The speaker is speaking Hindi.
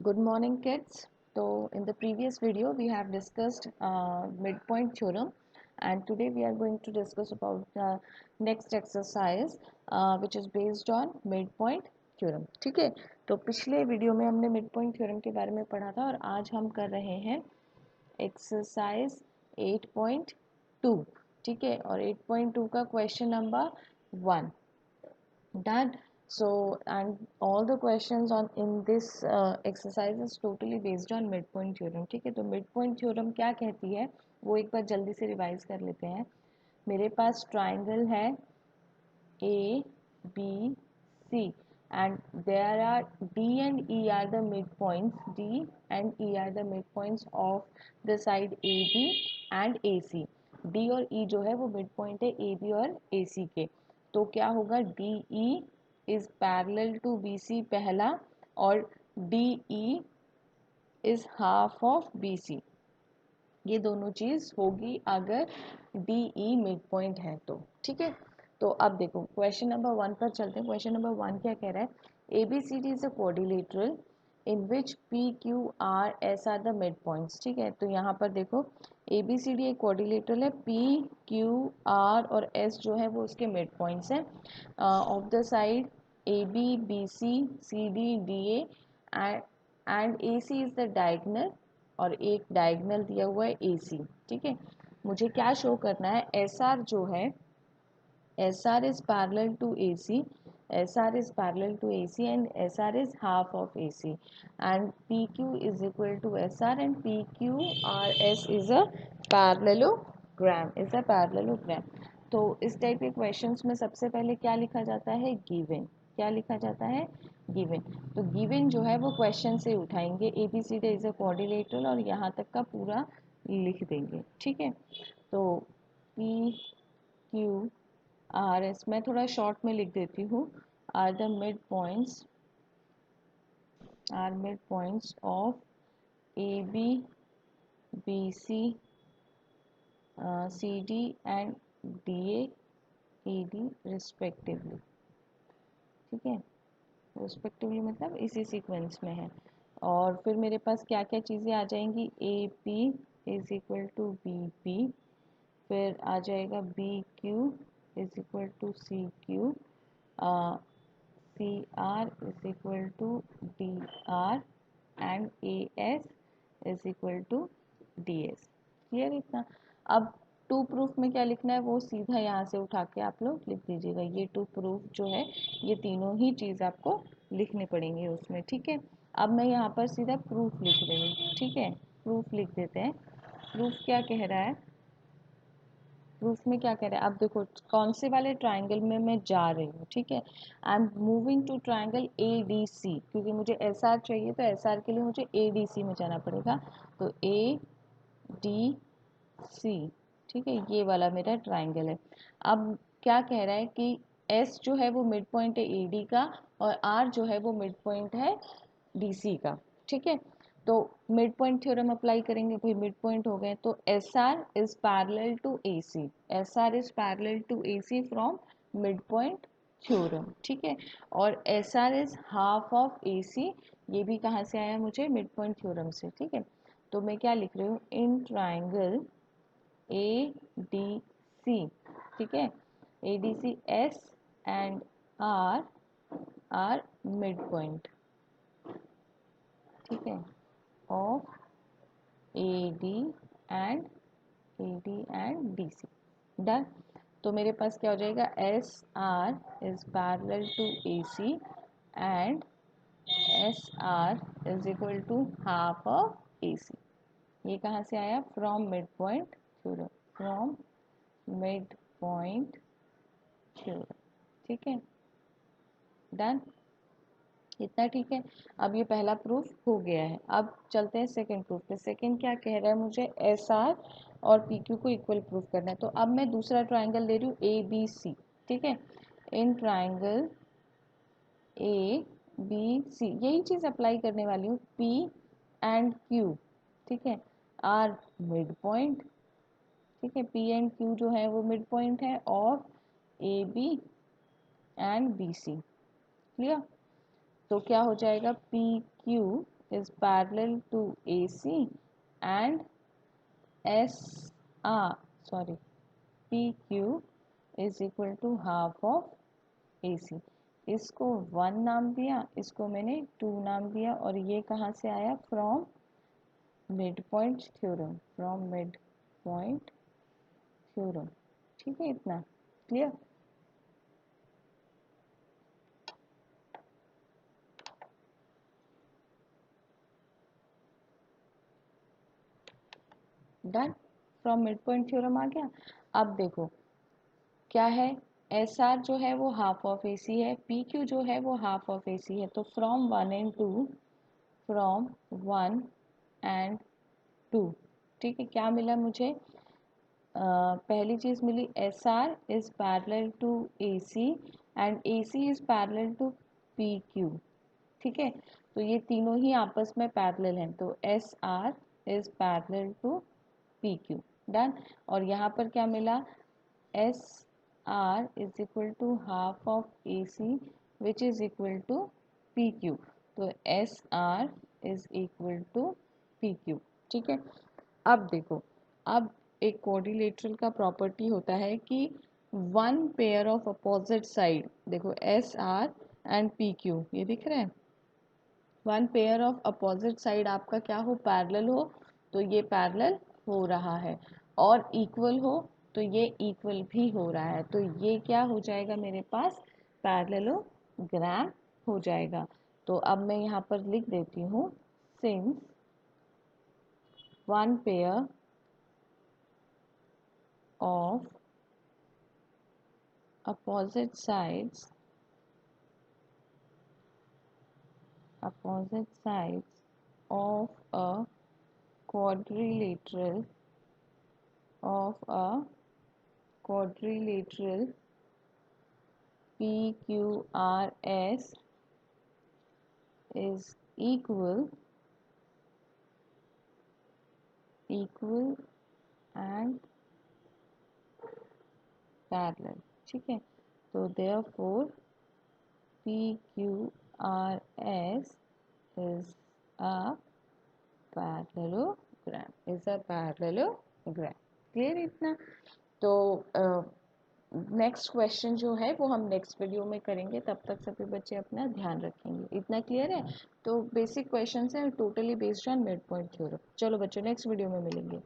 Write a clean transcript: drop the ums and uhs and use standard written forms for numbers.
Good morning, kids. So, in the previous video, we have discussed midpoint theorem, and today we are going to discuss about the next exercise, which is based on midpoint theorem. ठीक है, तो पिछले वीडियो में हमने midpoint theorem के बारे में पढ़ा था और आज हम कर रहे हैं एक्सरसाइज 8.2. ठीक है, और 8.2 का question number 1 done. So and all the questions on in this exercise is totally based on midpoint theorem. ठीक है, तो midpoint theorem क्या कहती है वो एक बार जल्दी से रिवाइज कर लेते हैं. मेरे पास ट्राइंगल है A B C and there are D and E are the midpoints. D and E are the midpoints of the side AB and AC. D और E जो है वो midpoint है AB और AC के. तो क्या होगा, DE is parallel to BC पहला और DE is half of BC. ये दोनों चीज होगी अगर DE मिड पॉइंट है तो. ठीक है, तो अब देखो क्वेश्चन नंबर 1 पर चलते हैं. क्वेश्चन नंबर 1 क्या कह रहा है, ABCD is a quadrilateral in which PQRS are the mid points. ठीक है, तो यहाँ पर देखो ABCD एक क्वाड्रिलेटरल है, PQR और S जो है वो उसके मिड पॉइंट्स हैं of the side AB BC CD DA and AC is the diagonal और एक डायगोनल दिया हुआ है AC. ठीक है, मुझे क्या शो करना है, SR जो है SR is parallel to AC, SR is parallel to AC and SR is half of AC and PQ is equal to SR and PQRS is a parallelogram, तो इस टाइप के क्वेश्चंस में सबसे पहले क्या लिखा जाता है, गिवन. क्या लिखा जाता है, गिवन. तो गिवन जो है वो क्वेश्चन से उठाएंगे, ABCD इज अ क्वाड्रिलेटरल और यहाँ तक का पूरा लिख देंगे. ठीक है, तो PQRS मैं थोड़ा शॉर्ट में लिख देती हूँ, are the mid points of AB BC CD and DA ED respectively. ठीक है, रिस्पेक्टिवली मतलब इसी सीक्वेंस में है. और फिर मेरे पास क्या क्या चीज़ें आ जाएंगी, AP is equal to BP, फिर आ जाएगा BQ is equal to CQ, CR is equal to DR and AS is equal to DS. Clear इतना. अब टू प्रूफ में क्या लिखना है वो सीधा यहाँ से उठा के आप लोग लिख दीजिएगा. ये टू प्रूफ जो है ये तीनों ही चीज़ आपको लिखने पड़ेंगे उसमें. ठीक है, अब मैं यहाँ पर सीधा प्रूफ लिख रही हूँ. ठीक है, प्रूफ लिख देते हैं. प्रूफ क्या कह रहा है, प्रूफ में क्या कह रहा है, अब देखो कौन से वाले ट्राइंगल में मैं जा रही हूँ. ठीक है, I am moving to triangle ADC, क्योंकि मुझे SR चाहिए तो SR के लिए मुझे ADC में जाना पड़ेगा. तो ADC. ठीक है, ये वाला मेरा ट्राइंगल है. अब क्या कह रहा है कि S जो है वो मिड पॉइंट है AD का और R जो है वो मिड पॉइंट है DC का. ठीक है, तो मिड पॉइंट थ्योरम अप्लाई करेंगे, भाई मिड पॉइंट हो गए तो SR is parallel to AC, SR is parallel to AC from mid point theorem. ठीक है, और SR is half of AC, ये भी कहाँ से आया मुझे, मिड पॉइंट थ्योरम से. ठीक है, तो मैं क्या लिख रही हूँ, इन ट्राइंगल ADC. ठीक है, ADC S and R are mid point. ठीक है, of AD and DC. Done. तो मेरे पास क्या हो जाएगा, SR is parallel to AC and SR is equal to half of AC. ये कहाँ से आया, from mid point theorem, from mid point theorem. ठीक है, डन. इतना ठीक है. अब ये पहला प्रूफ हो गया है. अब चलते हैं सेकंड प्रूफ पे. सेकंड क्या कह रहा है, मुझे SR और PQ को इक्वल प्रूफ करना है. तो अब मैं दूसरा ट्राइंगल ले रही हूँ ABC. ठीक है, इन ट्राइंगल ABC यही चीज़ अप्लाई करने वाली हूँ, P एंड Q. ठीक है, आर मिड पॉइंट. ठीक है, P एंड Q जो है वो मिड पॉइंट है of AB and BC. Clear. तो क्या हो जाएगा, PQ is parallel to AC and PQ is equal to half of AC। इसको 1 नाम दिया, इसको मैंने 2 नाम दिया, और ये कहाँ से आया? From mid point theorem, from mid point theorem. ठीक है, इतना clear? Done. From mid point theorem आ गया। अब देखो क्या है, एस आर जो है वो हाफ ऑफ ए सी है, पी क्यू जो है वो हाफ ऑफ ए सी है। तो फ्रॉम 1 एंड 2, फ्रॉम 1 एंड 2, ठीक है, क्या मिला मुझे? पहली चीज़ मिली, S R is parallel to A C and A C is parallel to P Q. ठीक है, तो ये तीनों ही आपस में पैरेलल हैं, तो S R is parallel to P Q. Done. और यहाँ पर क्या मिला? S R is equal to half of A C which is equal to P Q. तो S R is equal to P Q. ठीक है, अब देखो, अब एक क्वाड्रिलेटरल का प्रॉपर्टी होता है कि one pair of opposite side, देखो S R and P Q, ये दिख रहा है, one pair of opposite side आपका क्या हो? पैरेलल हो, तो ये पैरेलल हो रहा है, और इक्वल हो तो ये इक्वल भी हो रहा है, तो ये क्या हो जाएगा मेरे पास? पैरेललोग्राम हो जाएगा। तो अब मैं यहाँ पर लिख देती हूँ, since one pair of opposite sides of a quadrilateral PQRS is equal and parallel। ठीक है, तो therefore PQRS is a parallelogram। Clear इतना? तो नेक्स्ट क्वेश्चन जो है वो हम नेक्स्ट वीडियो में करेंगे, तब तक सभी बच्चे अपना ध्यान रखेंगे। इतना क्लियर है? तो बेसिक क्वेश्चन है, totally based on mid point theorem. चलो बच्चों, नेक्स्ट वीडियो में मिलेंगे।